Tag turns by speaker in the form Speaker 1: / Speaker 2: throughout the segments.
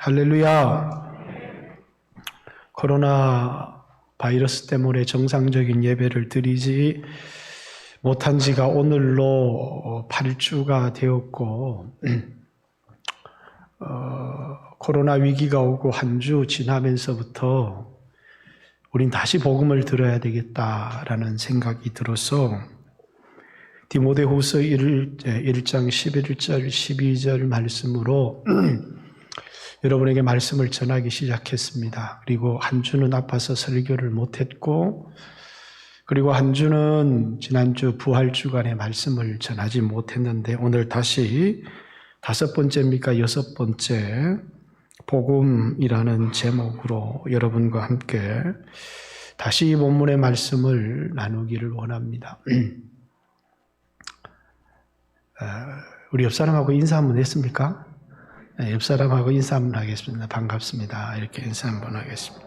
Speaker 1: 할렐루야. 코로나 바이러스 때문에 정상적인 예배를 드리지 못한 지가 오늘로 8주가 되었고, 코로나 위기가 오고 한 주 지나면서부터 우린 다시 복음을 들어야 되겠다라는 생각이 들어서 디모데후서 1장 11절 12절 말씀으로 여러분에게 말씀을 전하기 시작했습니다. 그리고 한 주는 아파서 설교를 못했고, 그리고 한 주는 지난주 부활주간에 말씀을 전하지 못했는데, 오늘 다시 5번째입니까? 6번째 복음이라는 제목으로 여러분과 함께 다시 이 본문의 말씀을 나누기를 원합니다. 우리 옆 사람하고 인사 한번 했습니까? 네, 옆 사람하고 인사 한번 하겠습니다. 반갑습니다. 이렇게 인사 한번 하겠습니다.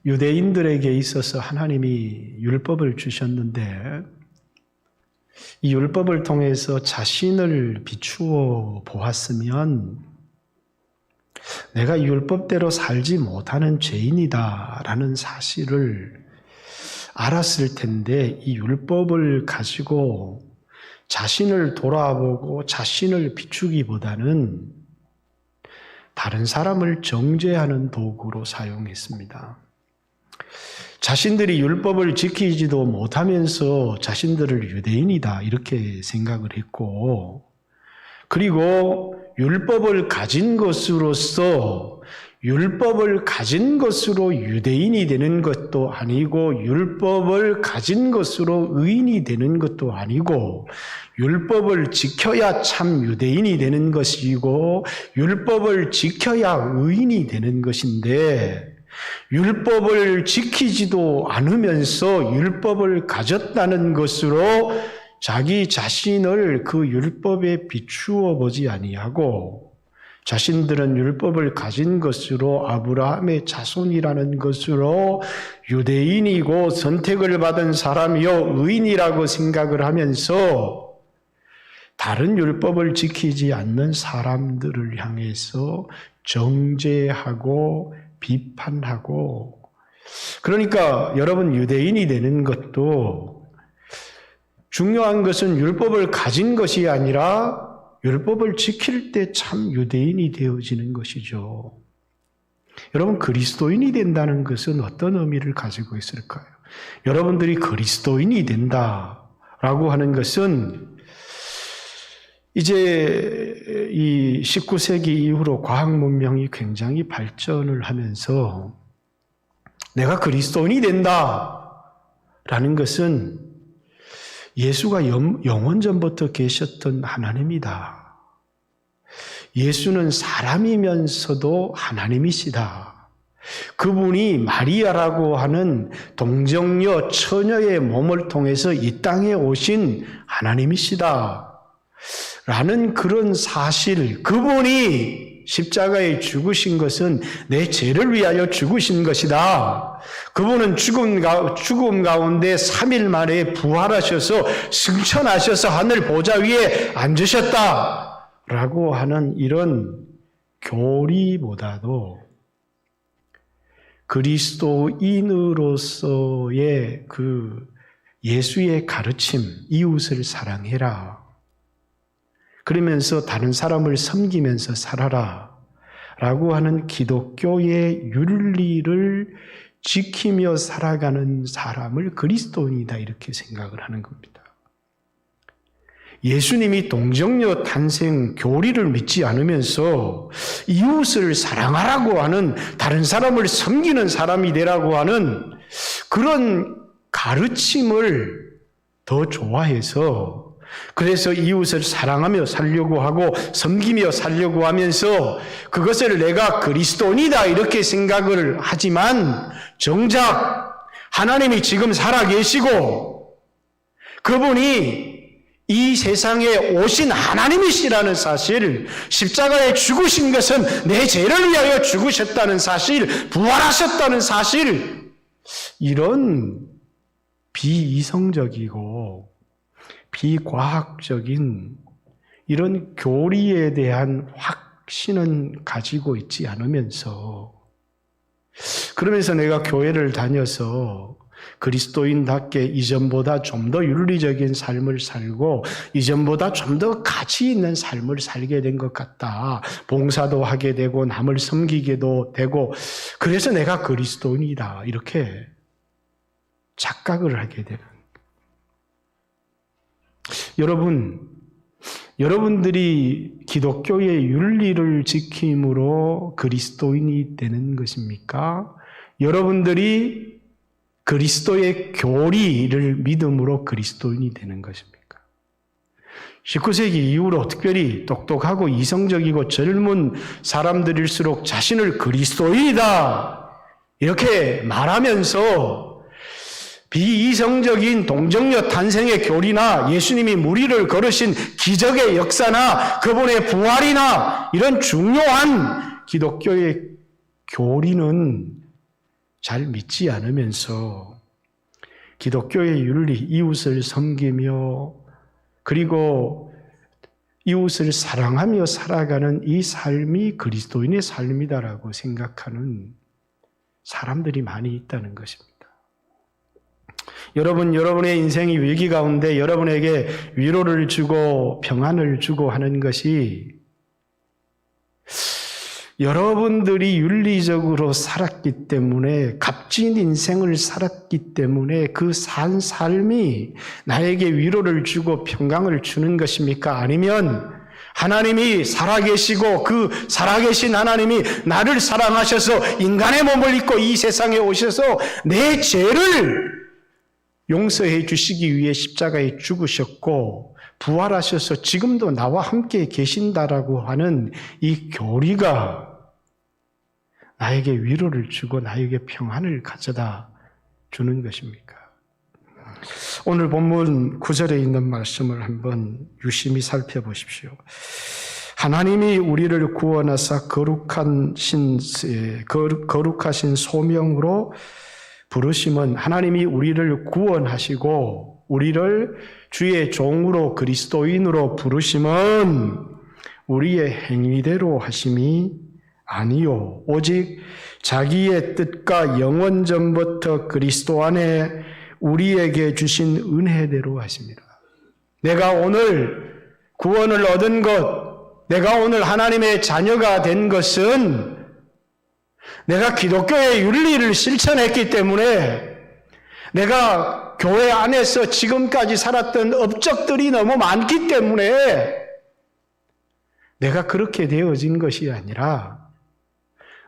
Speaker 1: 유대인들에게 있어서 하나님이 율법을 주셨는데, 이 율법을 통해서 자신을 비추어 보았으면 내가 이 율법대로 살지 못하는 죄인이다라는 사실을 알았을 텐데, 이 율법을 가지고 자신을 돌아보고 자신을 비추기보다는 다른 사람을 정죄하는 도구로 사용했습니다. 자신들이 율법을 지키지도 못하면서 자신들을 유대인이다 이렇게 생각을 했고, 그리고 율법을 가진 것으로서 율법을 가진 것으로 유대인이 되는 것도 아니고, 율법을 가진 것으로 의인이 되는 것도 아니고, 율법을 지켜야 참 유대인이 되는 것이고, 율법을 지켜야 의인이 되는 것인데, 율법을 지키지도 않으면서 율법을 가졌다는 것으로 자기 자신을 그 율법에 비추어 보지 아니하고, 자신들은 율법을 가진 것으로 아브라함의 자손이라는 것으로 유대인이고 선택을 받은 사람이요 의인이라고 생각을 하면서 다른 율법을 지키지 않는 사람들을 향해서 정죄하고 비판하고, 그러니까 여러분, 유대인이 되는 것도 중요한 것은 율법을 가진 것이 아니라 율법을 지킬 때 참 유대인이 되어지는 것이죠. 여러분, 그리스도인이 된다는 것은 어떤 의미를 가지고 있을까요? 여러분들이 그리스도인이 된다라고 하는 것은 이제 이 19세기 이후로 과학 문명이 굉장히 발전을 하면서 내가 그리스도인이 된다라는 것은 예수가 영원전부터 계셨던 하나님이다. 예수는 사람이면서도 하나님이시다. 그분이 마리아라고 하는 동정녀, 처녀의 몸을 통해서 이 땅에 오신 하나님이시다. 라는 그런 사실, 그분이 십자가에 죽으신 것은 내 죄를 위하여 죽으신 것이다. 그분은 죽음 가운데 3일 만에 부활하셔서 승천하셔서 하늘 보좌 위에 앉으셨다. 라고 하는 이런 교리보다도 그리스도인으로서의 그 예수의 가르침, 이웃을 사랑해라. 그러면서 다른 사람을 섬기면서 살아라. 라고 하는 기독교의 윤리를 지키며 살아가는 사람을 그리스도인이다 이렇게 생각을 하는 겁니다. 예수님이 동정녀 탄생 교리를 믿지 않으면서 이웃을 사랑하라고 하는, 다른 사람을 섬기는 사람이 되라고 하는 그런 가르침을 더 좋아해서, 그래서 이웃을 사랑하며 살려고 하고 섬기며 살려고 하면서 그것을 내가 그리스도인이다 이렇게 생각을 하지만, 정작 하나님이 지금 살아계시고 그분이 이 세상에 오신 하나님이시라는 사실, 십자가에 죽으신 것은 내 죄를 위하여 죽으셨다는 사실, 부활하셨다는 사실, 이런 비이성적이고 비과학적인 이런 교리에 대한 확신은 가지고 있지 않으면서, 그러면서 내가 교회를 다녀서 그리스도인답게 이전보다 좀 더 윤리적인 삶을 살고 이전보다 좀 더 가치 있는 삶을 살게 된 것 같다. 봉사도 하게 되고 남을 섬기게도 되고, 그래서 내가 그리스도인이다, 이렇게 착각을 하게 되는. 여러분들이 기독교의 윤리를 지킴으로 그리스도인이 되는 것입니까? 여러분들이 그리스도의 교리를 믿음으로 그리스도인이 되는 것입니까? 19세기 이후로 특별히 똑똑하고 이성적이고 젊은 사람들일수록 자신을 그리스도인이다 이렇게 말하면서 비이성적인 동정녀 탄생의 교리나 예수님이 무리를 걸으신 기적의 역사나 그분의 부활이나 이런 중요한 기독교의 교리는 잘 믿지 않으면서 기독교의 윤리, 이웃을 섬기며 그리고 이웃을 사랑하며 살아가는 이 삶이 그리스도인의 삶이다라고 생각하는 사람들이 많이 있다는 것입니다. 여러분의 인생이 위기 가운데 여러분에게 위로를 주고 평안을 주고 하는 것이 여러분들이 윤리적으로 살았기 때문에, 값진 인생을 살았기 때문에 그 산 삶이 나에게 위로를 주고 평강을 주는 것입니까? 아니면 하나님이 살아계시고 그 살아계신 하나님이 나를 사랑하셔서 인간의 몸을 입고 이 세상에 오셔서 내 죄를 용서해 주시기 위해 십자가에 죽으셨고 부활하셔서 지금도 나와 함께 계신다라고 하는 이 교리가 나에게 위로를 주고 나에게 평안을 가져다 주는 것입니까? 오늘 본문 9절에 있는 말씀을 한번 유심히 살펴보십시오. 하나님이 우리를 구원하사 거룩하신 소명으로 부르심은, 하나님이 우리를 구원하시고 우리를 주의 종으로 그리스도인으로 부르심은 우리의 행위대로 하심이 아니요 오직 자기의 뜻과 영원 전부터 그리스도 안에 우리에게 주신 은혜대로 하십니다. 내가 오늘 구원을 얻은 것, 내가 오늘 하나님의 자녀가 된 것은 내가 기독교의 윤리를 실천했기 때문에, 내가 교회 안에서 지금까지 살았던 업적들이 너무 많기 때문에 내가 그렇게 되어진 것이 아니라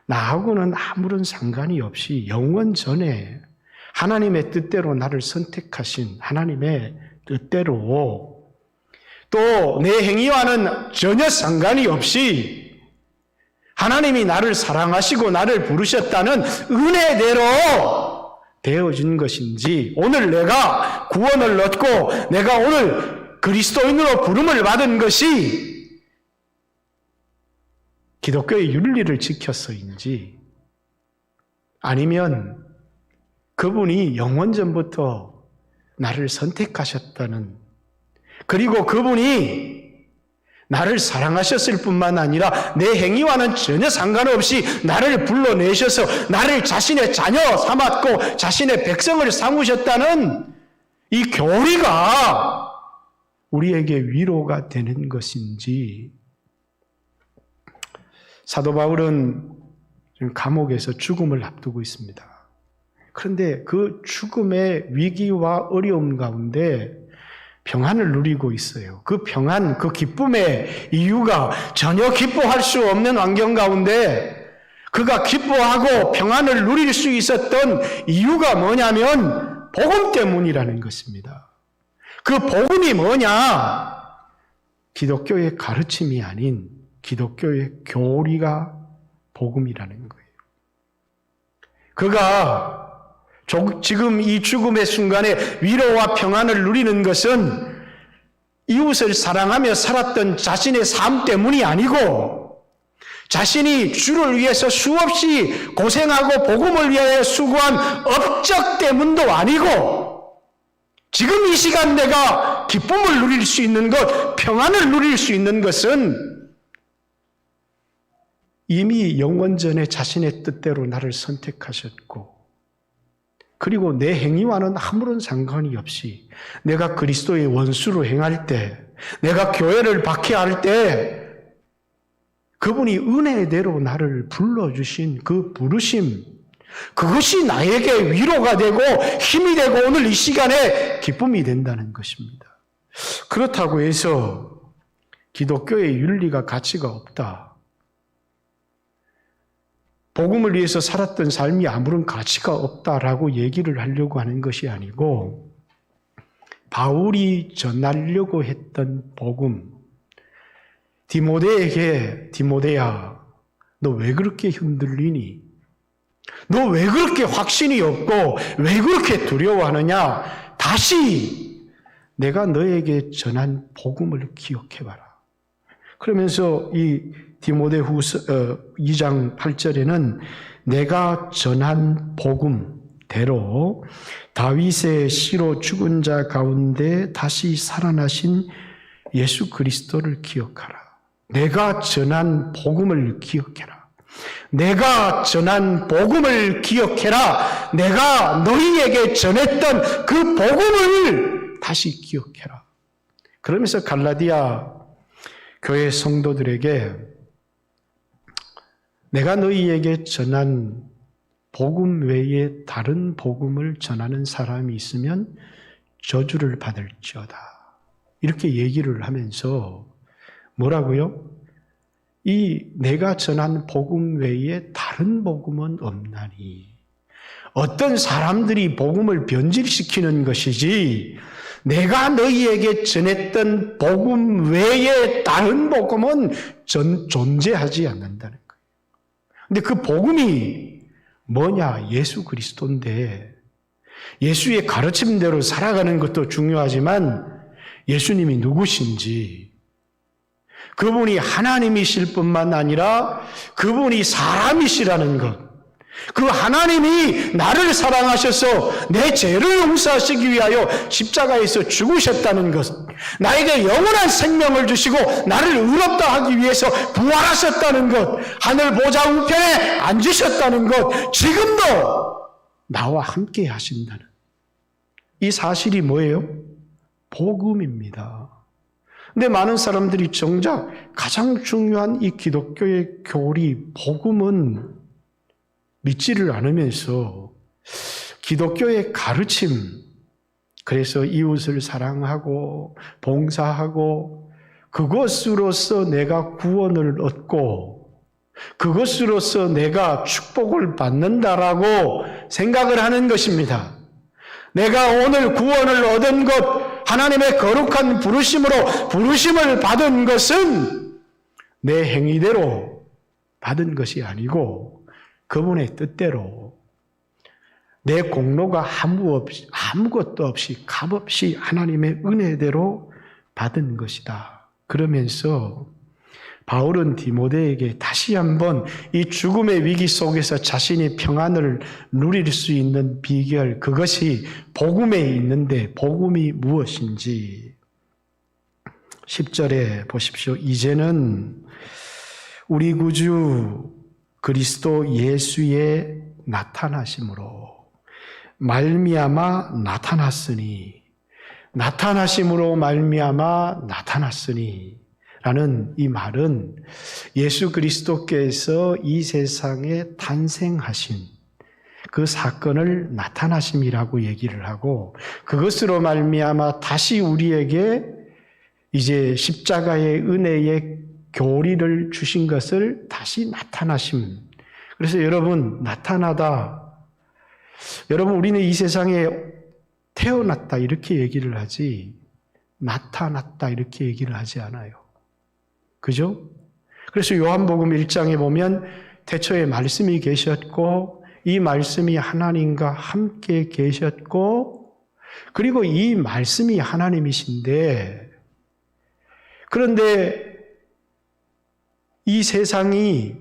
Speaker 1: 나하고는 아무런 상관이 없이 영원 전에 하나님의 뜻대로 나를 선택하신 하나님의 뜻대로, 또 내 행위와는 전혀 상관이 없이 하나님이 나를 사랑하시고 나를 부르셨다는 은혜대로 되어진 것인지, 오늘 내가 구원을 얻고 내가 오늘 그리스도인으로 부름을 받은 것이 기독교의 윤리를 지켜서인지, 아니면 그분이 영원전부터 나를 선택하셨다는, 그리고 그분이 나를 사랑하셨을 뿐만 아니라 내 행위와는 전혀 상관없이 나를 불러내셔서 나를 자신의 자녀 삼았고 자신의 백성을 삼으셨다는 이 교리가 우리에게 위로가 되는 것인지. 사도 바울은 지금 감옥에서 죽음을 앞두고 있습니다. 그런데 그 죽음의 위기와 어려움 가운데 평안을 누리고 있어요. 그 평안, 그 기쁨의 이유가 전혀 기뻐할 수 없는 환경 가운데 그가 기뻐하고 평안을 누릴 수 있었던 이유가 뭐냐면 복음 때문이라는 것입니다. 그 복음이 뭐냐? 기독교의 가르침이 아닌 기독교의 교리가 복음이라는 거예요. 그가 지금 이 죽음의 순간에 위로와 평안을 누리는 것은 이웃을 사랑하며 살았던 자신의 삶 때문이 아니고, 자신이 주를 위해서 수없이 고생하고 복음을 위하여 수고한 업적 때문도 아니고, 지금 이 시간 내가 기쁨을 누릴 수 있는 것, 평안을 누릴 수 있는 것은 이미 영원전에 자신의 뜻대로 나를 선택하셨고, 그리고 내 행위와는 아무런 상관이 없이 내가 그리스도의 원수로 행할 때, 내가 교회를 박해할 때 그분이 은혜대로 나를 불러주신 그 부르심, 그것이 나에게 위로가 되고 힘이 되고 오늘 이 시간에 기쁨이 된다는 것입니다. 그렇다고 해서 기독교의 윤리가 가치가 없다, 복음을 위해서 살았던 삶이 아무런 가치가 없다라고 얘기를 하려고 하는 것이 아니고, 바울이 전하려고 했던 복음, 디모데에게 디모데야, 너 왜 그렇게 흔들리니? 너 왜 그렇게 확신이 없고 왜 그렇게 두려워하느냐? 다시 내가 너에게 전한 복음을 기억해봐라. 그러면서 이 디모데후서 2장 8절에는 내가 전한 복음대로 다윗의 씨로 죽은 자 가운데 다시 살아나신 예수 그리스도를 기억하라. 내가 전한 복음을 기억해라. 내가 전한 복음을 기억해라. 내가 너희에게 전했던 그 복음을 다시 기억해라. 그러면서 갈라디아 교회 성도들에게 내가 너희에게 전한 복음 외에 다른 복음을 전하는 사람이 있으면 저주를 받을지어다, 이렇게 얘기를 하면서 뭐라고요? 이 내가 전한 복음 외에 다른 복음은 없나니, 어떤 사람들이 복음을 변질시키는 것이지 내가 너희에게 전했던 복음 외에 다른 복음은 존재하지 않는다는 거예요. 근데 그 복음이 뭐냐? 예수 그리스도인데, 예수의 가르침대로 살아가는 것도 중요하지만 예수님이 누구신지, 그분이 하나님이실 뿐만 아니라 그분이 사람이시라는 것, 그 하나님이 나를 사랑하셔서 내 죄를 용서하시기 위하여 십자가에서 죽으셨다는 것, 나에게 영원한 생명을 주시고 나를 의롭다 하기 위해서 부활하셨다는 것, 하늘 보좌 우편에 앉으셨다는 것, 지금도 나와 함께 하신다는 이 사실이 뭐예요? 복음입니다. 근데 많은 사람들이 정작 가장 중요한 이 기독교의 교리, 복음은 믿지를 않으면서 기독교의 가르침, 그래서 이웃을 사랑하고 봉사하고 그것으로서 내가 구원을 얻고 그것으로서 내가 축복을 받는다라고 생각을 하는 것입니다. 내가 오늘 구원을 얻은 것, 하나님의 거룩한 부르심으로 부르심을 받은 것은 내 행위대로 받은 것이 아니고 그분의 뜻대로 내 공로가 아무것도 없이 값없이 하나님의 은혜대로 받은 것이다. 그러면서 바울은 디모데에게 다시 한번 이 죽음의 위기 속에서 자신이 평안을 누릴 수 있는 비결, 그것이 복음에 있는데 복음이 무엇인지 10절에 보십시오. 이제는 우리 구주 그리스도 예수의 나타나심으로 말미암아 나타났으니, 나타나심으로 말미암아 나타났으니 라는 이 말은 예수 그리스도께서 이 세상에 탄생하신 그 사건을 나타나심이라고 얘기를 하고, 그것으로 말미암아 다시 우리에게 이제 십자가의 은혜의 교리를 주신 것을 다시 나타나심. 그래서 여러분, 나타나다, 여러분 우리는 이 세상에 태어났다 이렇게 얘기를 하지 나타났다 이렇게 얘기를 하지 않아요. 그죠? 그래서 요한복음 1장에 보면 태초에 말씀이 계셨고 이 말씀이 하나님과 함께 계셨고, 그리고 이 말씀이 하나님이신데, 그런데 이 세상이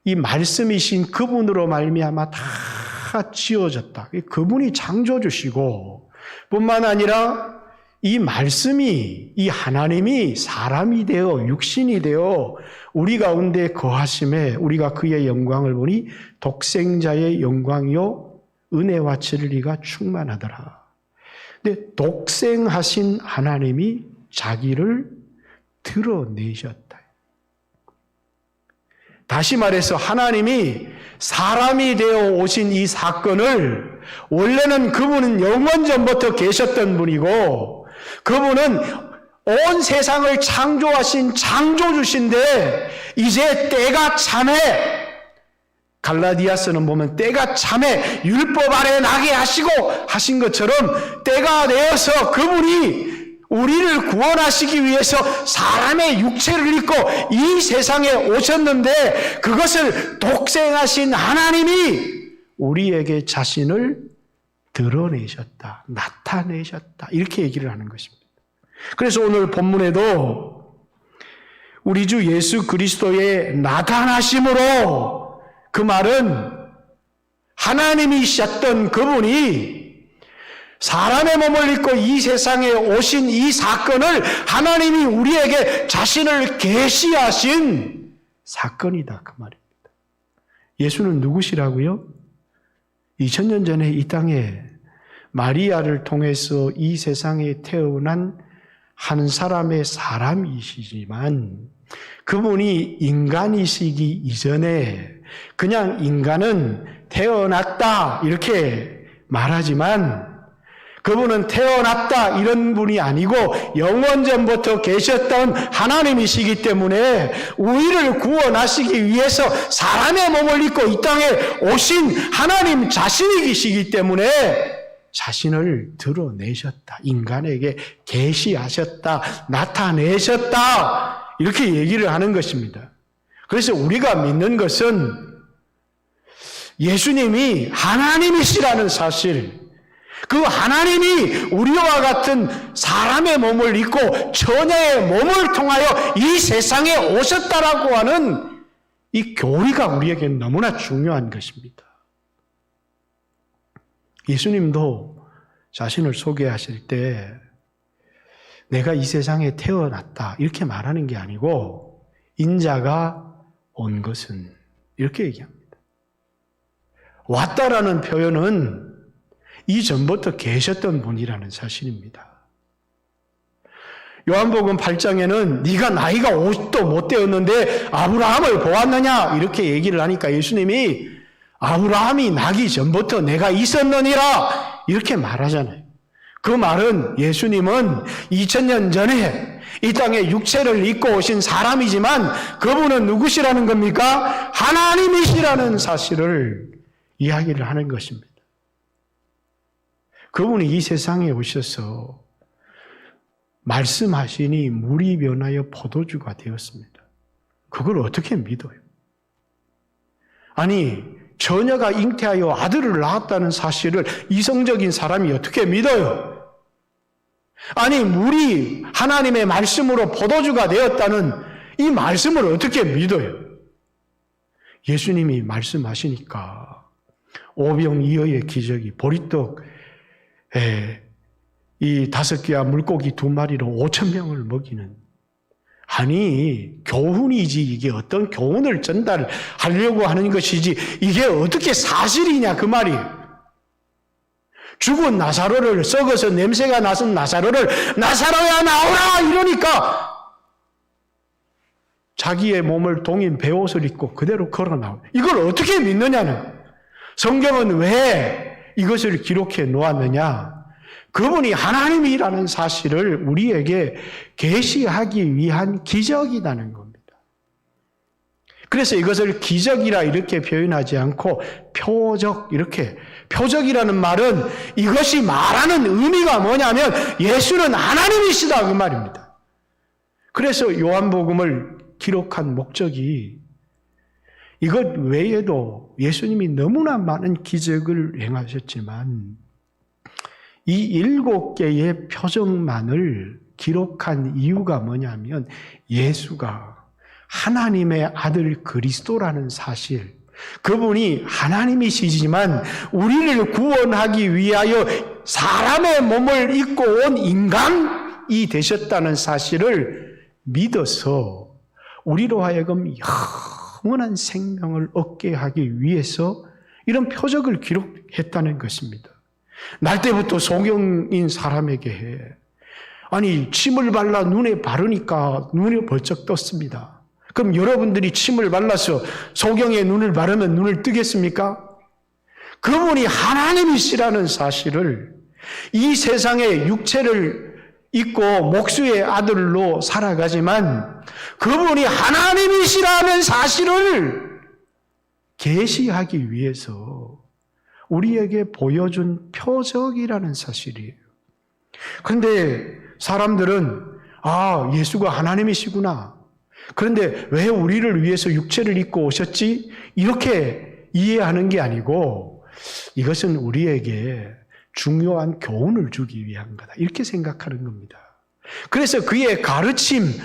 Speaker 1: 이 말씀이신 그분으로 말미암아 다 지어졌다. 그분이 창조주시고 뿐만 아니라 이 말씀이, 이 하나님이 사람이 되어 육신이 되어 우리 가운데 거하심에 우리가 그의 영광을 보니 독생자의 영광이요 은혜와 진리가 충만하더라. 근데 독생하신 하나님이 자기를 드러내셨다. 다시 말해서 하나님이 사람이 되어 오신 이 사건을 원래는 그분은 영원 전부터 계셨던 분이고 그분은 온 세상을 창조하신 창조주신데 이제 때가 참해, 갈라디아서는 보면 때가 참해 율법 아래 나게 하시고 하신 것처럼 때가 되어서 그분이 우리를 구원하시기 위해서 사람의 육체를 입고 이 세상에 오셨는데 그것을 독생하신 하나님이 우리에게 자신을 드러내셨다, 나타내셨다 이렇게 얘기를 하는 것입니다. 그래서 오늘 본문에도 우리 주 예수 그리스도의 나타나심으로 그 말은 하나님이셨던 그분이 사람의 몸을 입고 이 세상에 오신 이 사건을 하나님이 우리에게 자신을 계시하신 사건이다 그 말입니다. 예수는 누구시라고요? 2000년 전에 이 땅에 마리아를 통해서 이 세상에 태어난 한 사람의 사람이시지만 그분이 인간이시기 이전에 그냥 인간은 태어났다 이렇게 말하지만 그분은 태어났다 이런 분이 아니고 영원전부터 계셨던 하나님이시기 때문에 우리를 구원하시기 위해서 사람의 몸을 입고 이 땅에 오신 하나님 자신이시기 때문에 자신을 드러내셨다. 인간에게 계시하셨다. 나타내셨다. 이렇게 얘기를 하는 것입니다. 그래서 우리가 믿는 것은 예수님이 하나님이시라는 사실, 그 하나님이 우리와 같은 사람의 몸을 입고 처녀의 몸을 통하여 이 세상에 오셨다라고 하는 이 교리가 우리에게 너무나 중요한 것입니다. 예수님도 자신을 소개하실 때 내가 이 세상에 태어났다 이렇게 말하는 게 아니고 인자가 온 것은 이렇게 얘기합니다. 왔다라는 표현은 이전부터 계셨던 분이라는 사실입니다. 요한복음 8장에는 네가 나이가 50도 못 되었는데 아브라함을 보았느냐 이렇게 얘기를 하니까 예수님이 아브라함이 나기 전부터 내가 있었느니라 이렇게 말하잖아요. 그 말은 예수님은 2000년 전에 이 땅에 육체를 입고 오신 사람이지만 그분은 누구시라는 겁니까? 하나님이시라는 사실을 이야기를 하는 것입니다. 그분이 이 세상에 오셔서 말씀하시니 물이 변하여 포도주가 되었습니다. 그걸 어떻게 믿어요? 아니, 처녀가 잉태하여 아들을 낳았다는 사실을 이성적인 사람이 어떻게 믿어요? 아니, 물이 하나님의 말씀으로 포도주가 되었다는 이 말씀을 어떻게 믿어요? 예수님이 말씀하시니까 오병이어의 기적이 보리떡 이 5개와 물고기 2마리로 5,000명을 먹이는, 아니 교훈이지 이게 어떤 교훈을 전달하려고 하는 것이지 이게 어떻게 사실이냐 그 말이에요. 죽은 나사로를, 썩어서 냄새가 나선 나사로를 나사로야 나오라 이러니까 자기의 몸을 동인 베옷을 입고 그대로 걸어 나오고, 이걸 어떻게 믿느냐는, 성경은 왜 이것을 기록해 놓았느냐? 그분이 하나님이라는 사실을 우리에게 계시하기 위한 기적이라는 겁니다. 그래서 이것을 기적이라 이렇게 표현하지 않고 표적, 이렇게, 표적이라는 말은 이것이 말하는 의미가 뭐냐면 예수는 하나님이시다 그 말입니다. 그래서 요한복음을 기록한 목적이 이것 외에도 예수님이 너무나 많은 기적을 행하셨지만 이 7개의 표적만을 기록한 이유가 뭐냐면 예수가 하나님의 아들 그리스도라는 사실, 그분이 하나님이시지만 우리를 구원하기 위하여 사람의 몸을 입고 온 인간이 되셨다는 사실을 믿어서 우리로 하여금 영원한 생명을 얻게 하기 위해서 이런 표적을 기록했다는 것입니다. 날 때부터 소경인 사람에게 아니 침을 발라 눈에 바르니까 눈이 벌쩍 떴습니다. 그럼 여러분들이 침을 발라서 소경의 눈을 바르면 눈을 뜨겠습니까? 그분이 하나님이시라는 사실을 이 세상에 육체를 입고 목수의 아들로 살아가지만 그분이 하나님이시라는 사실을 계시하기 위해서 우리에게 보여준 표적이라는 사실이에요. 그런데 사람들은 예수가 하나님이시구나. 그런데 왜 우리를 위해서 육체를 입고 오셨지? 이렇게 이해하는 게 아니고 이것은 우리에게 중요한 교훈을 주기 위한 거다. 이렇게 생각하는 겁니다. 그래서 그의 가르침의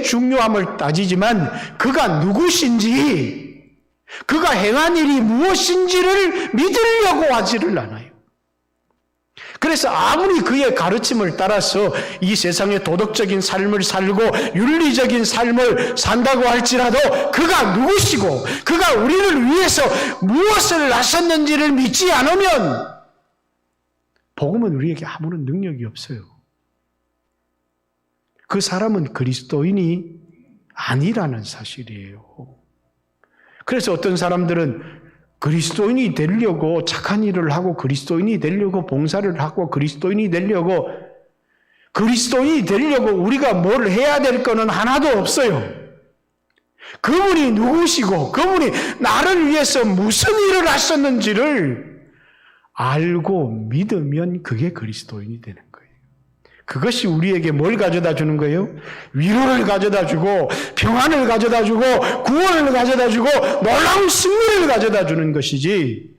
Speaker 1: 중요함을 따지지만 그가 누구신지, 그가 행한 일이 무엇인지를 믿으려고 하지를 않아요. 그래서 아무리 그의 가르침을 따라서 이 세상의 도덕적인 삶을 살고 윤리적인 삶을 산다고 할지라도 그가 누구시고 그가 우리를 위해서 무엇을 하셨는지를 믿지 않으면 복음은 우리에게 아무런 능력이 없어요. 그 사람은 그리스도인이 아니라는 사실이에요. 그래서 어떤 사람들은 그리스도인이 되려고 착한 일을 하고 그리스도인이 되려고 봉사를 하고 그리스도인이 되려고 우리가 뭘 해야 될 거는 하나도 없어요. 그분이 누구시고 그분이 나를 위해서 무슨 일을 하셨는지를 알고 믿으면 그게 그리스도인이 되는 거예요. 그것이 우리에게 뭘 가져다 주는 거예요? 위로를 가져다 주고 평안을 가져다 주고 구원을 가져다 주고 놀라운 승리를 가져다 주는 것이지,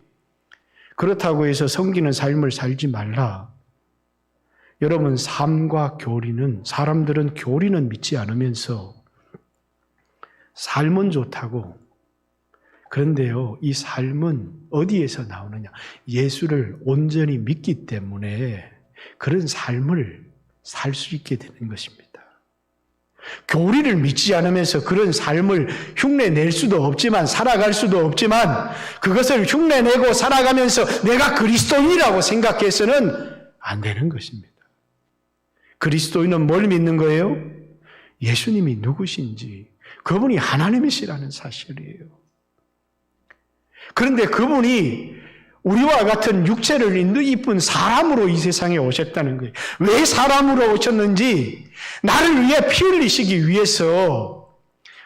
Speaker 1: 그렇다고 해서 섬기는 삶을 살지 말라. 여러분, 삶과 교리는, 사람들은 교리는 믿지 않으면서 삶은 좋다고, 그런데요, 이 삶은 어디에서 나오느냐? 예수를 온전히 믿기 때문에 그런 삶을 살 수 있게 되는 것입니다. 교리를 믿지 않으면서 그런 삶을 흉내낼 수도 없지만, 살아갈 수도 없지만, 그것을 흉내내고 살아가면서 내가 그리스도인이라고 생각해서는 안 되는 것입니다. 그리스도인은 뭘 믿는 거예요? 예수님이 누구신지, 그분이 하나님이시라는 사실이에요. 그런데 그분이 우리와 같은 육체를 입은 사람으로 이 세상에 오셨다는 거예요. 왜 사람으로 오셨는지, 나를 위해 피 흘리시기 위해서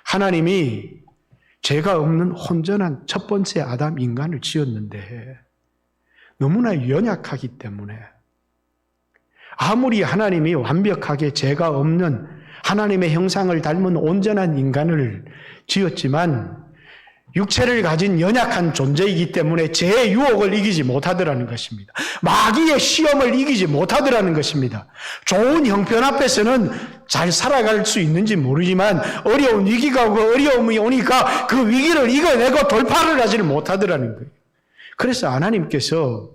Speaker 1: 하나님이 죄가 없는 온전한 첫 번째 아담 인간을 지었는데 너무나 연약하기 때문에, 아무리 하나님이 완벽하게 죄가 없는 하나님의 형상을 닮은 온전한 인간을 지었지만 육체를 가진 연약한 존재이기 때문에 죄의 유혹을 이기지 못하더라는 것입니다. 마귀의 시험을 이기지 못하더라는 것입니다. 좋은 형편 앞에서는 잘 살아갈 수 있는지 모르지만 어려운 위기가 오고 어려움이 오니까 그 위기를 이겨내고 돌파를 하지를 못하더라는 거예요. 그래서 하나님께서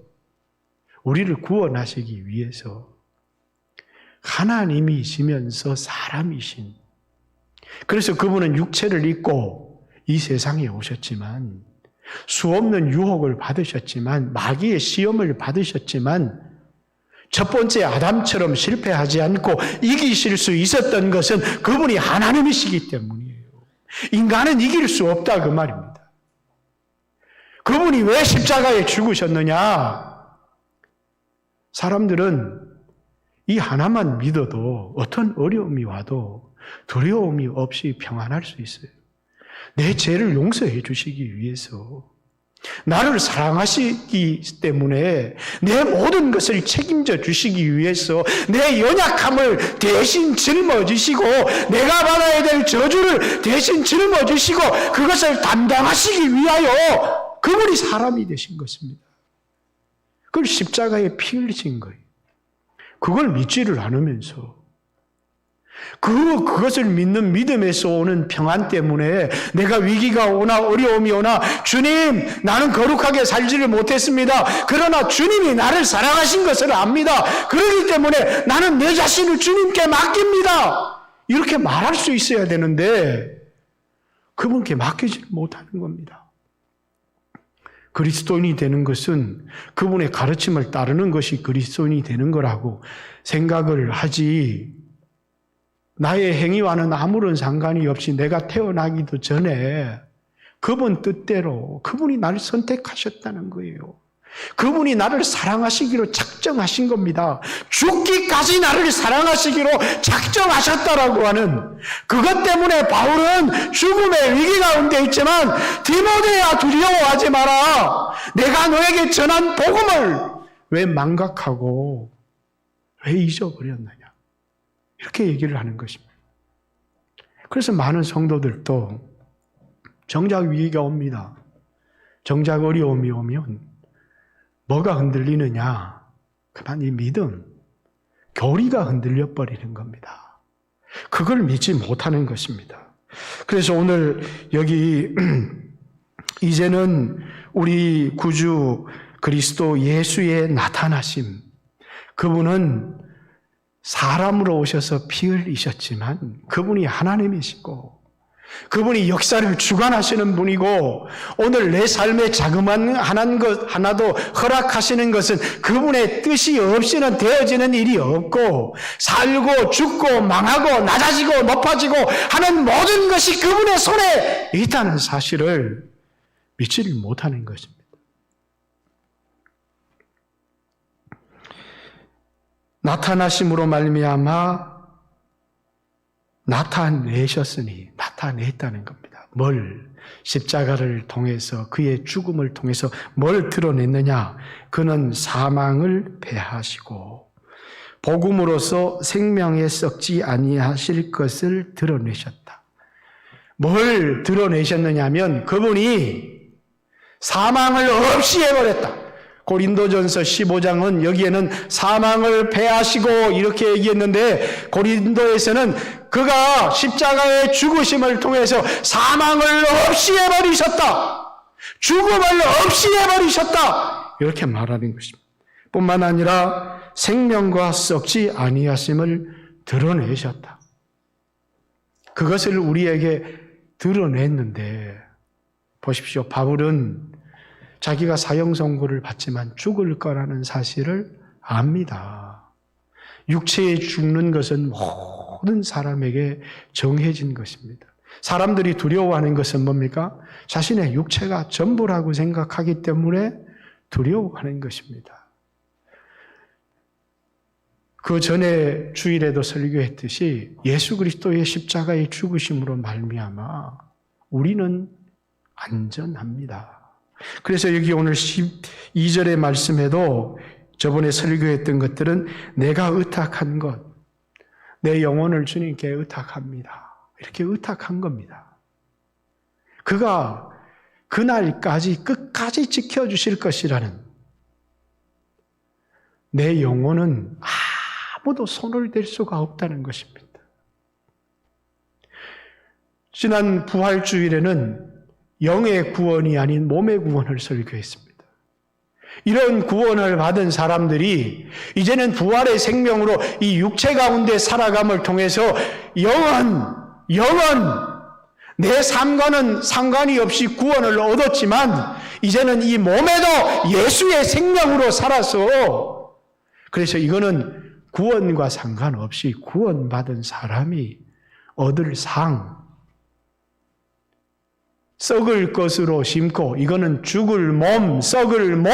Speaker 1: 우리를 구원하시기 위해서 하나님이시면서 사람이신, 그래서 그분은 육체를 입고 이 세상에 오셨지만, 수없는 유혹을 받으셨지만, 마귀의 시험을 받으셨지만, 첫 번째 아담처럼 실패하지 않고 이기실 수 있었던 것은 그분이 하나님이시기 때문이에요. 인간은 이길 수 없다, 그 말입니다. 그분이 왜 십자가에 죽으셨느냐? 사람들은 이 하나만 믿어도 어떤 어려움이 와도 두려움이 없이 평안할 수 있어요. 내 죄를 용서해 주시기 위해서, 나를 사랑하시기 때문에 내 모든 것을 책임져 주시기 위해서 내 연약함을 대신 짊어지시고 내가 받아야 될 저주를 대신 짊어지시고 그것을 담당하시기 위하여 그분이 사람이 되신 것입니다. 그걸 십자가에 피 흘리신 거예요. 그걸 믿지를 않으면서 그것을 믿는 믿음에서 오는 평안 때문에 내가 위기가 오나 어려움이 오나 주님, 나는 거룩하게 살지를 못했습니다. 그러나 주님이 나를 사랑하신 것을 압니다. 그렇기 때문에 나는 내 자신을 주님께 맡깁니다. 이렇게 말할 수 있어야 되는데 그분께 맡기지 못하는 겁니다. 그리스도인이 되는 것은 그분의 가르침을 따르는 것이 그리스도인이 되는 거라고 생각을 하지, 나의 행위와는 아무런 상관이 없이 내가 태어나기도 전에 그분 뜻대로 그분이 나를 선택하셨다는 거예요. 그분이 나를 사랑하시기로 작정하신 겁니다. 죽기까지 나를 사랑하시기로 작정하셨다라고 하는 그것 때문에 바울은 죽음의 위기 가운데 있지만 디모데야 두려워하지 마라. 내가 너에게 전한 복음을 왜 망각하고 왜 잊어버렸느냐. 이렇게 얘기를 하는 것입니다. 그래서 많은 성도들도 정작 위기가 옵니다. 정작 어려움이 오면 뭐가 흔들리느냐? 그만 이 믿음, 교리가 흔들려 버리는 겁니다. 그걸 믿지 못하는 것입니다. 그래서 오늘 여기 이제는 우리 구주 그리스도 예수의 나타나심, 그분은 사람으로 오셔서 피 흘리셨지만 그분이 하나님이시고 그분이 역사를 주관하시는 분이고 오늘 내 삶에 자그마한 하나도 허락하시는 것은 그분의 뜻이 없이는 되어지는 일이 없고 살고 죽고 망하고 낮아지고 높아지고 하는 모든 것이 그분의 손에 있다는 사실을 믿지를 못하는 것입니다. 나타나심으로 말미암아 나타냈다는 겁니다. 뭘? 십자가를 통해서 그의 죽음을 통해서 뭘 드러냈느냐? 그는 사망을 패하시고 복음으로서 생명에 썩지 아니하실 것을 드러내셨다. 뭘 드러내셨느냐면 그분이 사망을 없이 해버렸다. 고린도전서 15장은 여기에는 사망을 패하시고 이렇게 얘기했는데 고린도에서는 그가 십자가의 죽으심을 통해서 사망을 없이 해버리셨다. 죽음을 없이 해버리셨다. 이렇게 말하는 것입니다. 뿐만 아니라 생명과 썩지 아니하심을 드러내셨다. 그것을 우리에게 드러냈는데 보십시오. 바울은 자기가 사형 선고를 받지만 죽을 거라는 사실을 압니다. 육체에 죽는 것은 모든 사람에게 정해진 것입니다. 사람들이 두려워하는 것은 뭡니까? 자신의 육체가 전부라고 생각하기 때문에 두려워하는 것입니다. 그 전에 주일에도 설교했듯이 예수 그리스도의 십자가의 죽으심으로 말미암아 우리는 안전합니다. 그래서 여기 오늘 12절의 말씀에도 저번에 설교했던 것들은 내가 의탁한 것, 내 영혼을 주님께 의탁합니다. 이렇게 의탁한 겁니다. 그가 그날까지 끝까지 지켜주실 것이라는 내 영혼은 아무도 손을 댈 수가 없다는 것입니다. 지난 부활주일에는 영의 구원이 아닌 몸의 구원을 설교했습니다. 이런 구원을 받은 사람들이 이제는 부활의 생명으로 이 육체 가운데 살아감을 통해서 영원 내 삶과는 상관이 없이 구원을 얻었지만 이제는 이 몸에도 예수의 생명으로 살아서 그래서 이거는 구원과 상관없이 구원받은 사람이 얻을 상, 썩을 것으로 심고 이거는 죽을 몸, 썩을 몸,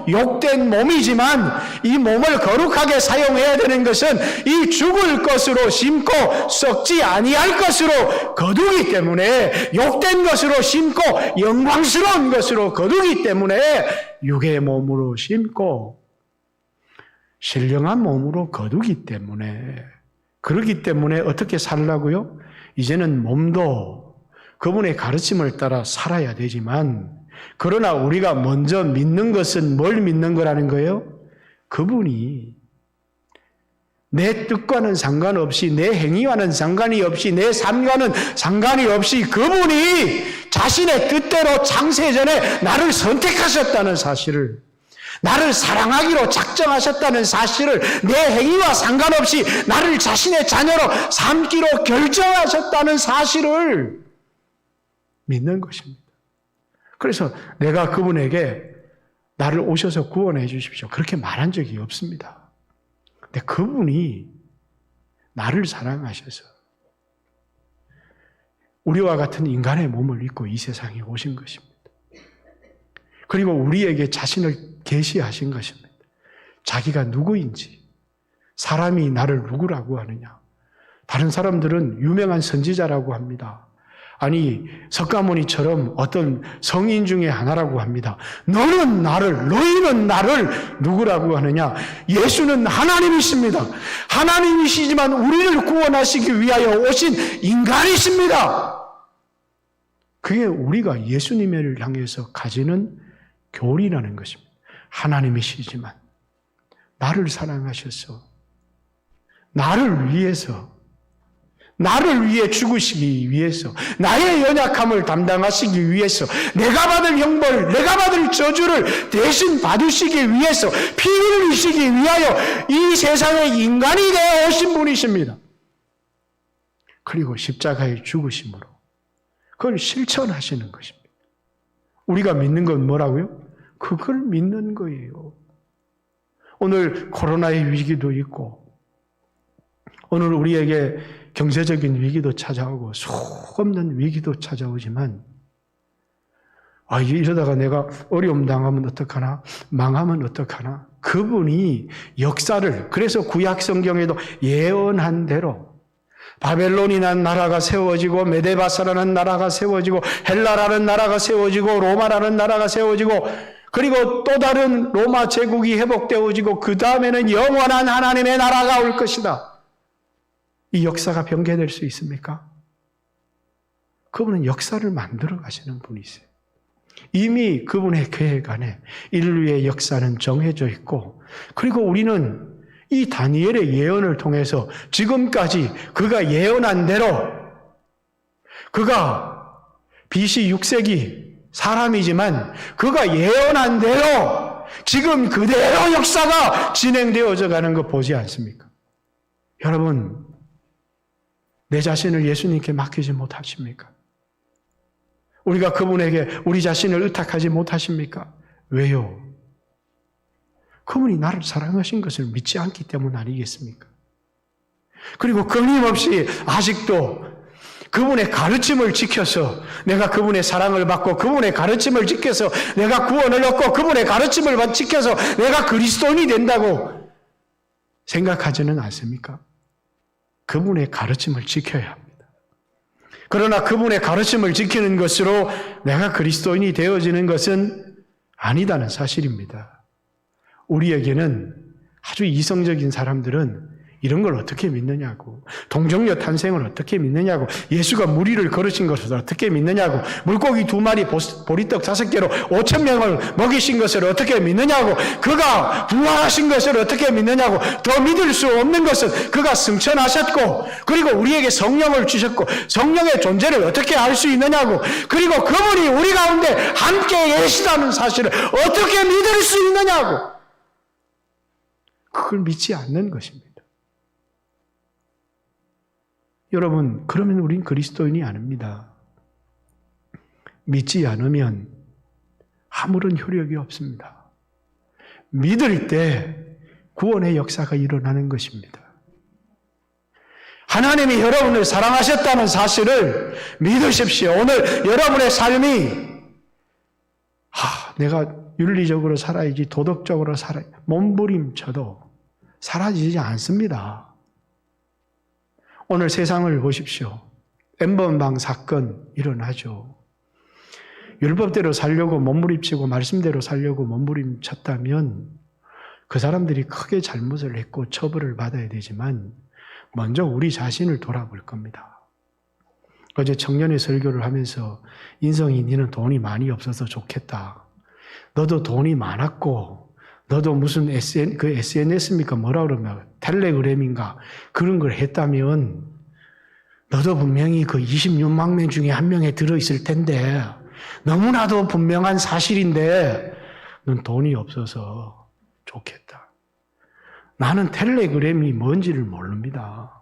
Speaker 1: 욕된 몸이지만 이 몸을 거룩하게 사용해야 되는 것은 이 죽을 것으로 심고 썩지 아니할 것으로 거두기 때문에 욕된 것으로 심고 영광스러운 것으로 거두기 때문에 육의 몸으로 심고 신령한 몸으로 거두기 때문에 그렇기 때문에 어떻게 살라고요? 이제는 몸도 그분의 가르침을 따라 살아야 되지만 그러나 우리가 먼저 믿는 것은 뭘 믿는 거라는 거예요? 그분이 내 뜻과는 상관없이, 내 행위와는 상관이 없이, 내 삶과는 상관이 없이 그분이 자신의 뜻대로 창세전에 나를 선택하셨다는 사실을, 나를 사랑하기로 작정하셨다는 사실을, 내 행위와 상관없이 나를 자신의 자녀로 삼기로 결정하셨다는 사실을 믿는 것입니다. 그래서 내가 그분에게 나를 오셔서 구원해 주십시오, 그렇게 말한 적이 없습니다. 근데 그분이 나를 사랑하셔서 우리와 같은 인간의 몸을 입고 이 세상에 오신 것입니다. 그리고 우리에게 자신을 계시하신 것입니다. 자기가 누구인지, 사람이 나를 누구라고 하느냐. 다른 사람들은 유명한 선지자라고 합니다. 아니, 석가모니처럼 어떤 성인 중에 하나라고 합니다. 너희는 나를 누구라고 하느냐? 예수는 하나님이십니다. 하나님이시지만 우리를 구원하시기 위하여 오신 인간이십니다. 그게 우리가 예수님을 향해서 가지는 교리라는 것입니다. 하나님이시지만 나를 사랑하셔서 나를 위해 죽으시기 위해서, 나의 연약함을 담당하시기 위해서, 내가 받을 형벌, 내가 받을 저주를 대신 받으시기 위해서, 피 흘리시기 위하여 이 세상의 인간이 되어 오신 분이십니다. 그리고 십자가에 죽으심으로 그걸 실천하시는 것입니다. 우리가 믿는 건 뭐라고요? 그걸 믿는 거예요. 오늘 코로나의 위기도 있고, 오늘 우리에게 경제적인 위기도 찾아오고 수없는 위기도 찾아오지만, 이러다가 내가 어려움 당하면 어떡하나, 망하면 어떡하나. 그분이 역사를, 그래서 구약 성경에도 예언한 대로 바벨론이라는 나라가 세워지고, 메데바사라는 나라가 세워지고, 헬라라는 나라가 세워지고, 로마라는 나라가 세워지고, 그리고 또 다른 로마 제국이 회복되어지고, 그 다음에는 영원한 하나님의 나라가 올 것이다. 이 역사가 변개될 수 있습니까? 그분은 역사를 만들어 가시는 분이세요. 이미 그분의 계획 안에 인류의 역사는 정해져 있고, 그리고 우리는 이 다니엘의 예언을 통해서 지금까지 그가 예언한 대로, 그가 BC 6세기 사람이지만 그가 예언한 대로 지금 그대로 역사가 진행되어져 가는 거 보지 않습니까? 여러분, 내 자신을 예수님께 맡기지 못하십니까? 우리가 그분에게 우리 자신을 의탁하지 못하십니까? 왜요? 그분이 나를 사랑하신 것을 믿지 않기 때문 아니겠습니까? 그리고 끊임없이 아직도 그분의 가르침을 지켜서 내가 그분의 사랑을 받고, 그분의 가르침을 지켜서 내가 구원을 얻고, 그분의 가르침을 지켜서 내가 그리스도인이 된다고 생각하지는 않습니까? 그분의 가르침을 지켜야 합니다. 그러나 그분의 가르침을 지키는 것으로 내가 그리스도인이 되어지는 것은 아니다는 사실입니다. 우리에게는, 아주 이성적인 사람들은 이런 걸 어떻게 믿느냐고, 동정녀 탄생을 어떻게 믿느냐고, 예수가 무리를 걸으신 것을 어떻게 믿느냐고, 물고기 2마리 보리떡 5개로 5,000명을 먹이신 것을 어떻게 믿느냐고, 그가 부활하신 것을 어떻게 믿느냐고, 더 믿을 수 없는 것은 그가 승천하셨고, 그리고 우리에게 성령을 주셨고, 성령의 존재를 어떻게 알 수 있느냐고, 그리고 그분이 우리 가운데 함께 계시다는 사실을 어떻게 믿을 수 있느냐고, 그걸 믿지 않는 것입니다. 여러분, 그러면 우린 그리스도인이 아닙니다. 믿지 않으면 아무런 효력이 없습니다. 믿을 때 구원의 역사가 일어나는 것입니다. 하나님이 여러분을 사랑하셨다는 사실을 믿으십시오. 오늘 여러분의 삶이, 내가 윤리적으로 살아야지, 도덕적으로 살아야지, 몸부림쳐도 사라지지 않습니다. 오늘 세상을 보십시오. N번방 사건 일어나죠. 율법대로 살려고 몸부림치고 말씀대로 살려고 몸부림쳤다면 그 사람들이 크게 잘못을 했고 처벌을 받아야 되지만 먼저 우리 자신을 돌아볼 겁니다. 어제 청년의 설교를 하면서, 인성이 니는 돈이 많이 없어서 좋겠다. 너도 돈이 많았고 너도 무슨 SNS입니까? 뭐라 그러면 텔레그램인가? 그런 걸 했다면 너도 분명히 그 26만 명 중에 한 명에 들어있을 텐데 너무나도 분명한 사실인데 넌 돈이 없어서 좋겠다. 나는 텔레그램이 뭔지를 모릅니다.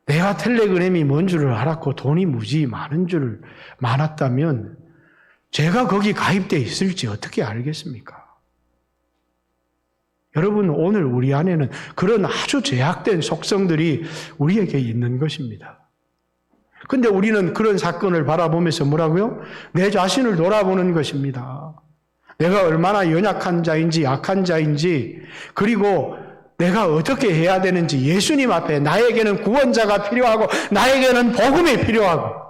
Speaker 1: 내가 텔레그램이 뭔 줄을 알았고 돈이 무지 많았다면 제가 거기 가입되어 있을지 어떻게 알겠습니까? 여러분, 오늘 우리 안에는 그런 아주 제약된 속성들이 우리에게 있는 것입니다. 근데 우리는 그런 사건을 바라보면서 뭐라고요? 내 자신을 돌아보는 것입니다. 내가 얼마나 연약한 자인지 약한 자인지 그리고 내가 어떻게 해야 되는지 예수님 앞에 나에게는 구원자가 필요하고 나에게는 복음이 필요하고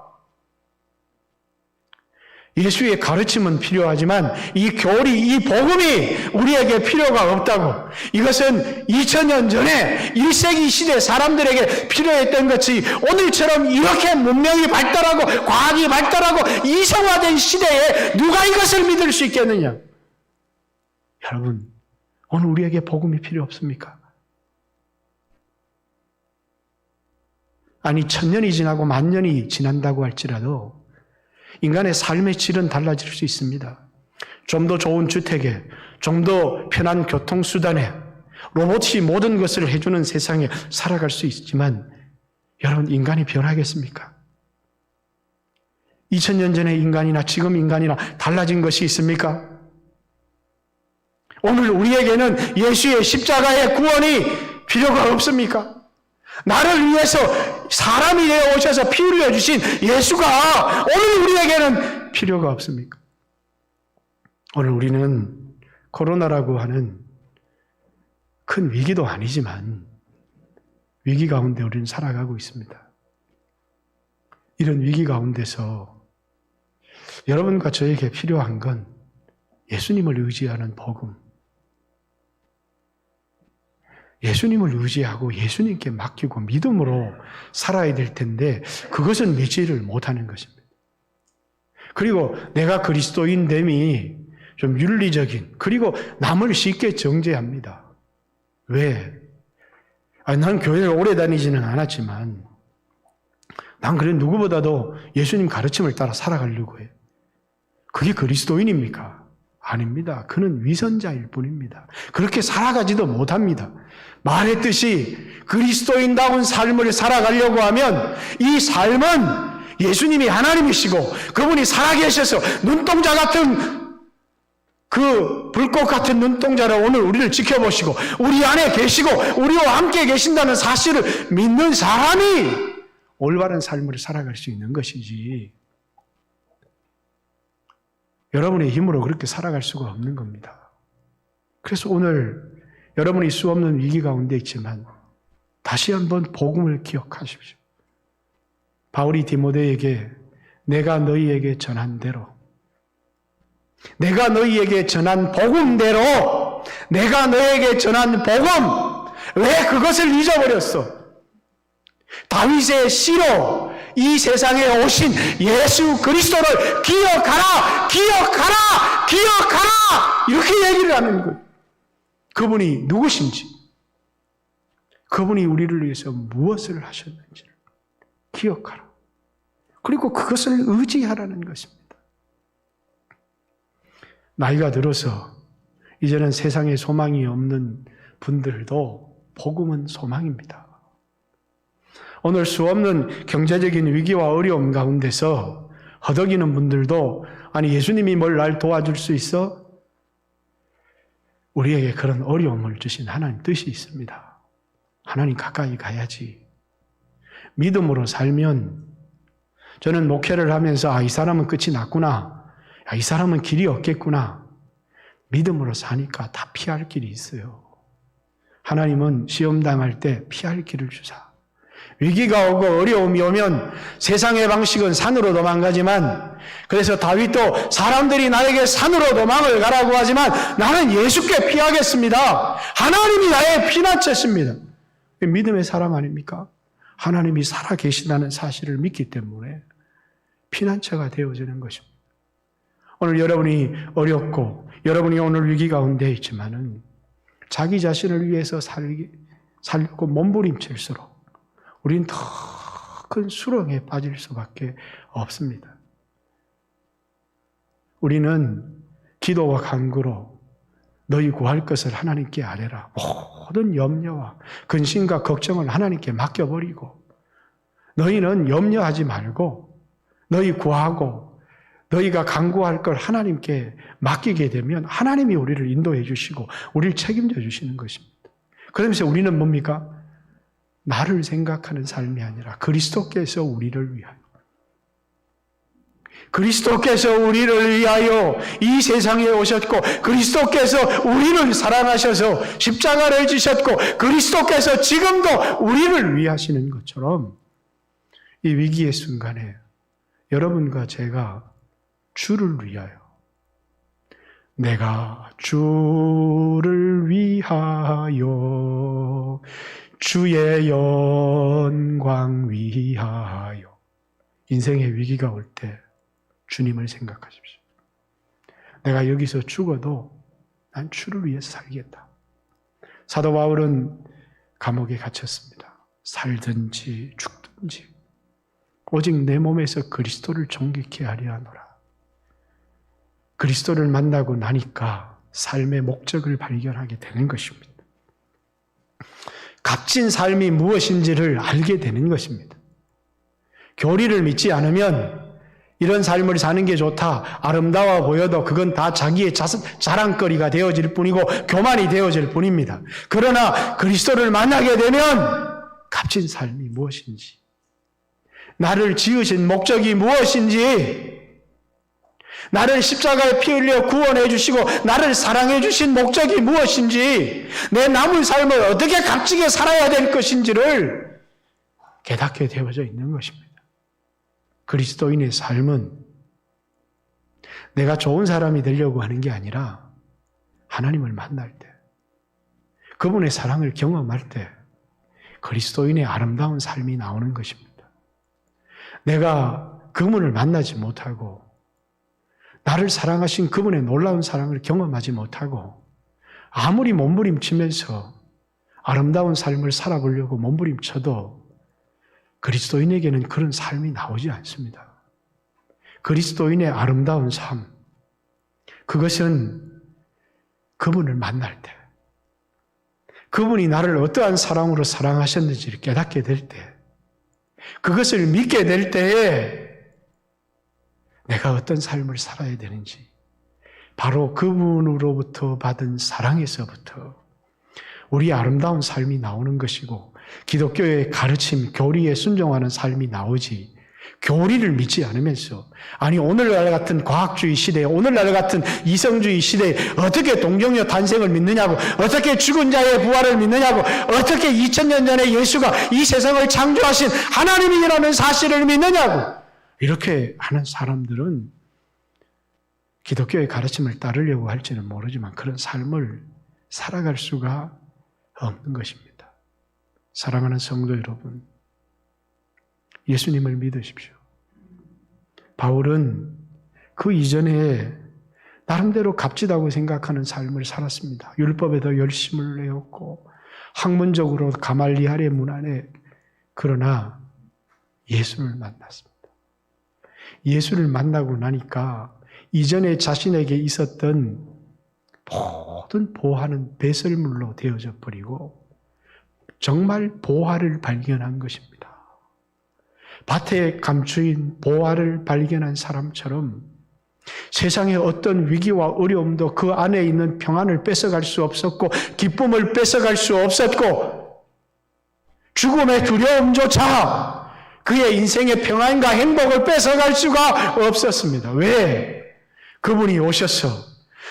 Speaker 1: 예수의 가르침은 필요하지만 이 교리, 이 복음이 우리에게 필요가 없다고 이것은 2000년 전에 1세기 시대 사람들에게 필요했던 것이 오늘처럼 이렇게 문명이 발달하고 과학이 발달하고 이성화된 시대에 누가 이것을 믿을 수 있겠느냐? 여러분, 오늘 우리에게 복음이 필요 없습니까? 아니 1000년이 지나고 10,000년이 지난다고 할지라도 인간의 삶의 질은 달라질 수 있습니다. 좀 더 좋은 주택에, 좀 더 편한 교통수단에, 로봇이 모든 것을 해주는 세상에 살아갈 수 있지만 여러분, 인간이 변하겠습니까? 2000년 전의 인간이나 지금 인간이나 달라진 것이 있습니까? 오늘 우리에게는 예수의 십자가의 구원이 필요가 없습니까? 나를 위해서 사람이 되어 오셔서 피 흘려 주신 예수가 오늘 우리에게는 필요가 없습니까? 오늘 우리는 코로나라고 하는 큰 위기도 아니지만 위기 가운데 우리는 살아가고 있습니다. 이런 위기 가운데서 여러분과 저에게 필요한 건 예수님을 의지하는 복음, 예수님을 의지하고 예수님께 맡기고 믿음으로 살아야 될 텐데 그것은 믿지를 못하는 것입니다. 그리고 내가 그리스도인됨이 좀 윤리적인 그리고 남을 쉽게 정죄합니다. 왜? 난 교회를 오래 다니지는 않았지만 난 그래 누구보다도 예수님 가르침을 따라 살아가려고 해요. 그게 그리스도인입니까? 아닙니다. 그는 위선자일 뿐입니다. 그렇게 살아가지도 못합니다. 말했듯이 그리스도인다운 삶을 살아가려고 하면 이 삶은 예수님이 하나님이시고 그분이 살아계셔서 눈동자 같은 그 불꽃 같은 눈동자로 오늘 우리를 지켜보시고 우리 안에 계시고 우리와 함께 계신다는 사실을 믿는 사람이 올바른 삶을 살아갈 수 있는 것이지 여러분의 힘으로 그렇게 살아갈 수가 없는 겁니다. 그래서 오늘 여러분이 수없는 위기 가운데 있지만 다시 한번 복음을 기억하십시오. 바울이 디모데에게 내가 너희에게 전한 대로 내가 너희에게 전한 복음대로 내가 너희에게 전한 복음 왜 그것을 잊어버렸어? 다윗의 시로 이 세상에 오신 예수 그리스도를 기억하라! 기억하라! 기억하라! 이렇게 얘기를 하는 거예요. 그분이 누구신지, 그분이 우리를 위해서 무엇을 하셨는지를 기억하라. 그리고 그것을 의지하라는 것입니다. 나이가 들어서 이제는 세상에 소망이 없는 분들도 복음은 소망입니다. 오늘 수없는 경제적인 위기와 어려움 가운데서 허덕이는 분들도 아니 예수님이 뭘 날 도와줄 수 있어? 우리에게 그런 어려움을 주신 하나님 뜻이 있습니다. 하나님 가까이 가야지. 믿음으로 살면 저는 목회를 하면서 이 사람은 끝이 났구나. 이 사람은 길이 없겠구나. 믿음으로 사니까 다 피할 길이 있어요. 하나님은 시험 당할 때 피할 길을 주사. 위기가 오고 어려움이 오면 세상의 방식은 산으로 도망가지만 그래서 다윗도 사람들이 나에게 산으로 도망을 가라고 하지만 나는 예수께 피하겠습니다. 하나님이 나의 피난처십니다. 믿음의 사람 아닙니까? 하나님이 살아계시다는 사실을 믿기 때문에 피난처가 되어지는 것입니다. 오늘 여러분이 어렵고 여러분이 오늘 위기 가운데 있지만은 자기 자신을 위해서 살려고 몸부림칠수록 우리는 더 큰 수렁에 빠질 수밖에 없습니다. 우리는 기도와 간구로 너희 구할 것을 하나님께 아뢰라. 모든 염려와 근심과 걱정을 하나님께 맡겨버리고 너희는 염려하지 말고 너희 구하고 너희가 간구할 걸 하나님께 맡기게 되면 하나님이 우리를 인도해 주시고 우리를 책임져 주시는 것입니다. 그러면서 우리는 뭡니까? 나를 생각하는 삶이 아니라 그리스도께서 우리를 위하여 그리스도께서 우리를 위하여 이 세상에 오셨고 그리스도께서 우리를 사랑하셔서 십자가를 지셨고 그리스도께서 지금도 우리를 위하시는 것처럼 이 위기의 순간에 여러분과 제가 주를 위하여 내가 주를 위하여 주의 영광 위하여 인생의 위기가 올 때 주님을 생각하십시오. 내가 여기서 죽어도 난 주를 위해서 살겠다. 사도 바울은 감옥에 갇혔습니다. 살든지 죽든지 오직 내 몸에서 그리스도를 존귀케 하려 하노라. 그리스도를 만나고 나니까 삶의 목적을 발견하게 되는 것입니다. 값진 삶이 무엇인지를 알게 되는 것입니다. 교리를 믿지 않으면 이런 삶을 사는 게 좋다, 아름다워 보여도 그건 다 자기의 자랑거리가 되어질 뿐이고 교만이 되어질 뿐입니다. 그러나 그리스도를 만나게 되면 값진 삶이 무엇인지, 나를 지으신 목적이 무엇인지, 나를 십자가에 피 흘려 구원해 주시고 나를 사랑해 주신 목적이 무엇인지, 내 남은 삶을 어떻게 값지게 살아야 될 것인지를 깨닫게 되어져 있는 것입니다. 그리스도인의 삶은 내가 좋은 사람이 되려고 하는 게 아니라 하나님을 만날 때, 그분의 사랑을 경험할 때 그리스도인의 아름다운 삶이 나오는 것입니다. 내가 그분을 만나지 못하고 나를 사랑하신 그분의 놀라운 사랑을 경험하지 못하고 아무리 몸부림치면서 아름다운 삶을 살아보려고 몸부림쳐도 그리스도인에게는 그런 삶이 나오지 않습니다. 그리스도인의 아름다운 삶, 그것은 그분을 만날 때, 그분이 나를 어떠한 사랑으로 사랑하셨는지를 깨닫게 될 때, 그것을 믿게 될 때에 내가 어떤 삶을 살아야 되는지, 바로 그분으로부터 받은 사랑에서부터 우리의 아름다운 삶이 나오는 것이고, 기독교의 가르침, 교리에 순종하는 삶이 나오지, 교리를 믿지 않으면서, 아니 오늘날 같은 과학주의 시대에, 오늘날 같은 이성주의 시대에 어떻게 동정녀 탄생을 믿느냐고, 어떻게 죽은 자의 부활을 믿느냐고, 어떻게 2000년 전에 예수가 이 세상을 창조하신 하나님이라는 사실을 믿느냐고, 이렇게 하는 사람들은 기독교의 가르침을 따르려고 할지는 모르지만 그런 삶을 살아갈 수가 없는 것입니다. 사랑하는 성도 여러분, 예수님을 믿으십시오. 바울은 그 이전에 나름대로 값지다고 생각하는 삶을 살았습니다. 율법에도 열심을 내었고 학문적으로 가말리알의 문안에, 그러나 예수를 만났습니다. 예수를 만나고 나니까 이전에 자신에게 있었던 모든 보화는 배설물로 되어져 버리고 정말 보화를 발견한 것입니다. 밭에 감추인 보화를 발견한 사람처럼 세상의 어떤 위기와 어려움도 그 안에 있는 평안을 뺏어갈 수 없었고 기쁨을 뺏어갈 수 없었고 죽음의 두려움조차 그의 인생의 평안과 행복을 뺏어갈 수가 없었습니다. 왜? 그분이 오셔서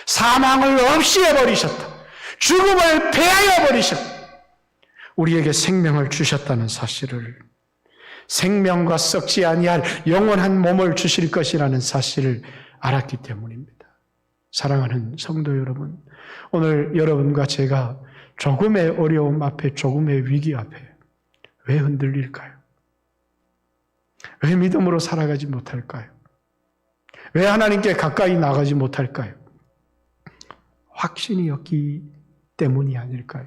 Speaker 1: 사망을 없이 해버리셨다. 죽음을 패하여 버리셨다. 우리에게 생명을 주셨다는 사실을, 생명과 썩지 아니할 영원한 몸을 주실 것이라는 사실을 알았기 때문입니다. 사랑하는 성도 여러분, 오늘 여러분과 제가 조금의 어려움 앞에, 조금의 위기 앞에 왜 흔들릴까요? 왜 믿음으로 살아가지 못할까요? 왜 하나님께 가까이 나가지 못할까요? 확신이 없기 때문이 아닐까요?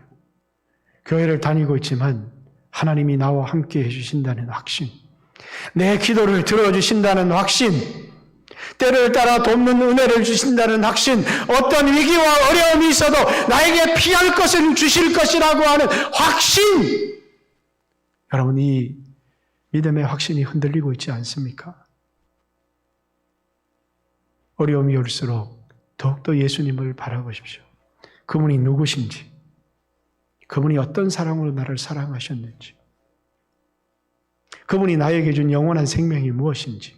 Speaker 1: 교회를 다니고 있지만 하나님이 나와 함께 해주신다는 확신, 내 기도를 들어주신다는 확신, 때를 따라 돕는 은혜를 주신다는 확신, 어떤 위기와 어려움이 있어도 나에게 피할 것을 주실 것이라고 하는 확신. 여러분, 이 믿음의 확신이 흔들리고 있지 않습니까? 어려움이 올수록 더욱더 예수님을 바라보십시오. 그분이 누구신지, 그분이 어떤 사랑으로 나를 사랑하셨는지, 그분이 나에게 준 영원한 생명이 무엇인지,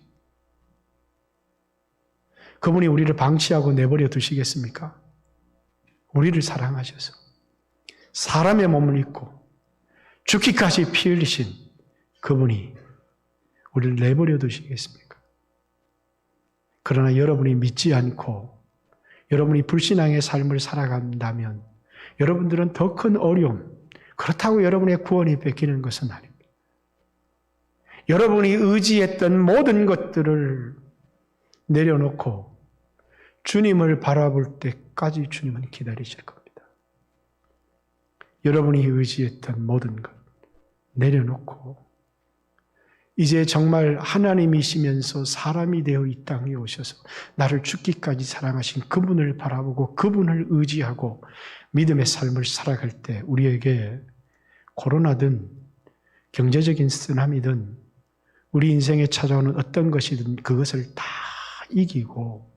Speaker 1: 그분이 우리를 방치하고 내버려 두시겠습니까? 우리를 사랑하셔서 사람의 몸을 입고 죽기까지 피 흘리신 그분이 우리를 내버려 두시겠습니까? 그러나 여러분이 믿지 않고 여러분이 불신앙의 삶을 살아간다면 여러분들은 더 큰 어려움, 그렇다고 여러분의 구원이 뺏기는 것은 아닙니다. 여러분이 의지했던 모든 것들을 내려놓고 주님을 바라볼 때까지 주님은 기다리실 겁니다. 여러분이 의지했던 모든 것 내려놓고 이제 정말 하나님이시면서 사람이 되어 이 땅에 오셔서 나를 죽기까지 사랑하신 그분을 바라보고 그분을 의지하고 믿음의 삶을 살아갈 때 우리에게 코로나든 경제적인 쓰나미든 우리 인생에 찾아오는 어떤 것이든 그것을 다 이기고,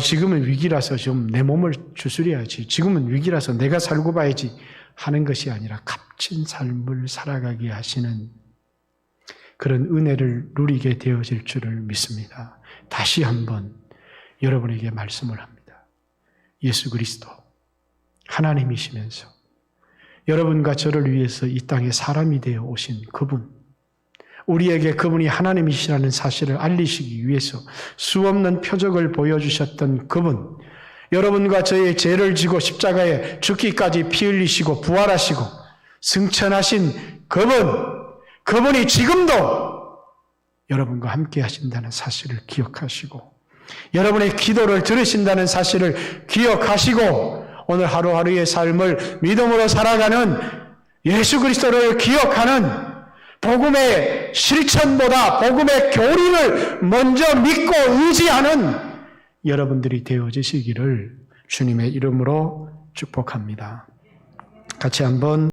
Speaker 1: 지금은 위기라서 좀 내 몸을 주스려야지, 지금은 위기라서 내가 살고 봐야지 하는 것이 아니라 값진 삶을 살아가게 하시는 그런 은혜를 누리게 되어질 줄을 믿습니다. 다시 한번 여러분에게 말씀을 합니다. 예수 그리스도 하나님이시면서 여러분과 저를 위해서 이 땅에 사람이 되어 오신 그분, 우리에게 그분이 하나님이시라는 사실을 알리시기 위해서 수없는 표적을 보여주셨던 그분, 여러분과 저의 죄를 지고 십자가에 죽기까지 피 흘리시고 부활하시고 승천하신 그분이 지금도 여러분과 함께 하신다는 사실을 기억하시고 여러분의 기도를 들으신다는 사실을 기억하시고 오늘 하루하루의 삶을 믿음으로 살아가는 예수 그리스도를 기억하는 복음의 실천보다 복음의 교리를 먼저 믿고 의지하는 여러분들이 되어지시기를 주님의 이름으로 축복합니다. 같이 한번